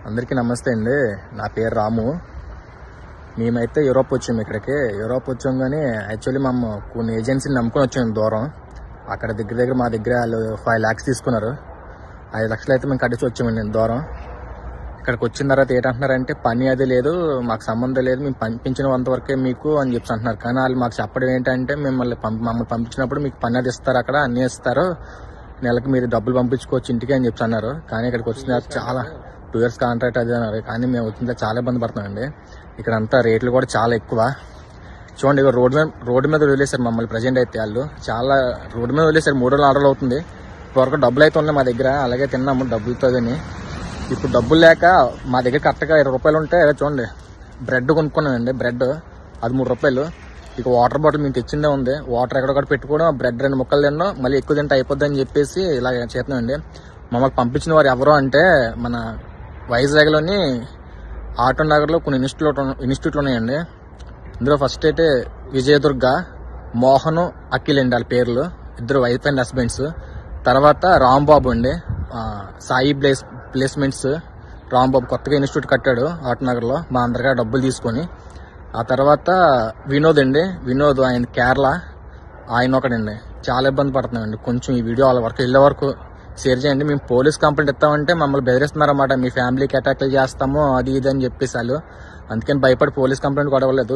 అందరికీ నమస్తే అండి. నా పేరు రాము. మేమైతే యూరోప్ వచ్చాము. ఇక్కడికి యూరోప్ వచ్చాం కానీ యాక్చువల్లీ మేము కొన్ని ఏజెన్సీని నమ్ముకొని వచ్చాము దూరం. అక్కడ దగ్గర మా దగ్గర వాళ్ళు 5 lakhs తీసుకున్నారు. 5 లక్షలు అయితే మేము కట్టించి వచ్చామండి దూరం. ఇక్కడికి వచ్చిన తర్వాత ఏంటంటున్నారంటే పని అది లేదు, మాకు సంబంధం లేదు, మేము పంపించినంత వరకే మీకు అని చెప్పి అంటున్నారు. కానీ వాళ్ళు మాకు చెప్పడం ఏంటంటే మమ్మల్ని పంపించినప్పుడు మీకు పని అది ఇస్తారు, అక్కడ అన్నీ ఇస్తారు, నెలకి మీరు డబ్బులు పంపించుకోవచ్చు ఇంటికి అని చెప్పి అన్నారు. కానీ ఇక్కడికి వచ్చిన తర్వాత చాలా 2 years కాంట్రాక్ట్ అది అన్నారు. కానీ మేము వచ్చిన చాలా ఇబ్బంది పడుతున్నామండి. ఇక్కడ అంతా రేట్లు కూడా చాలా ఎక్కువ. చూడండి, ఇక రోడ్డు మీద వదిలేశారు మమ్మల్ని. ప్రజెంట్ అయితే వాళ్ళు చాలా రోడ్డు మీద వదిలేశారు. 3 రోజులు 4 రోజులు అవుతుంది. ఇప్పటివరకు డబ్బులు అయితే ఉన్నాయి మా దగ్గర, అలాగే తిన్నాము డబ్బులతో. కానీ ఇప్పుడు డబ్బులు లేక మా దగ్గర కరెక్ట్గా 20 రూపాయలు ఉంటే చూడండి బ్రెడ్ కొనుక్కున్నానండి. బ్రెడ్ అది 3 రూపాయలు. ఇక వాటర్ బాటిల్ మేము తెచ్చిందే ఉంది. వాటర్ ఎక్కడొక్కడ పెట్టుకోవడం, బ్రెడ్ 2 ముక్కలు తినడం, మళ్ళీ ఎక్కువ తింటే అయిపోద్ది అని చెప్పేసి ఇలా చేస్తున్నామండి. మమ్మల్ని పంపించిన వారు ఎవరో అంటే మన వైజాగ్లోని ఆటో నగర్లో కొన్ని ఇన్స్టిట్యూట్లు ఉన్నాయండి. ఇందులో ఫస్ట్ అయితే విజయదుర్గ, మోహన్, అఖిల్ అండి వాళ్ళ పేర్లు. 2 వైఫ్ అండ్ హస్బెండ్స్. తర్వాత రాంబాబు అండి, సాయి ప్లేస్మెంట్స్. రాంబాబు కొత్తగా ఇన్స్టిట్యూట్ కట్టాడు ఆటనగర్లో మా అందరిగా డబ్బులు తీసుకొని. ఆ తర్వాత వినోద్ అండి, వినోద్ ఆయన కేరళ, ఆయన ఒకడండి. చాలా ఇబ్బంది పడుతున్నామండి. కొంచెం ఈ వీడియో వాళ్ళ వరకు వెళ్ళే వరకు షేర్ చేయండి. మేము పోలీస్ కంప్లైంట్ ఇస్తామంటే మమ్మల్ని బెదిరిస్తున్నారన్నమాట. మీ ఫ్యామిలీకి అటాక్లు చేస్తాము అది ఇది అని చెప్పేసి వాళ్ళు. అందుకని భయపడి పోలీస్ కంప్లైంట్ కూడా ఇవ్వలేదు.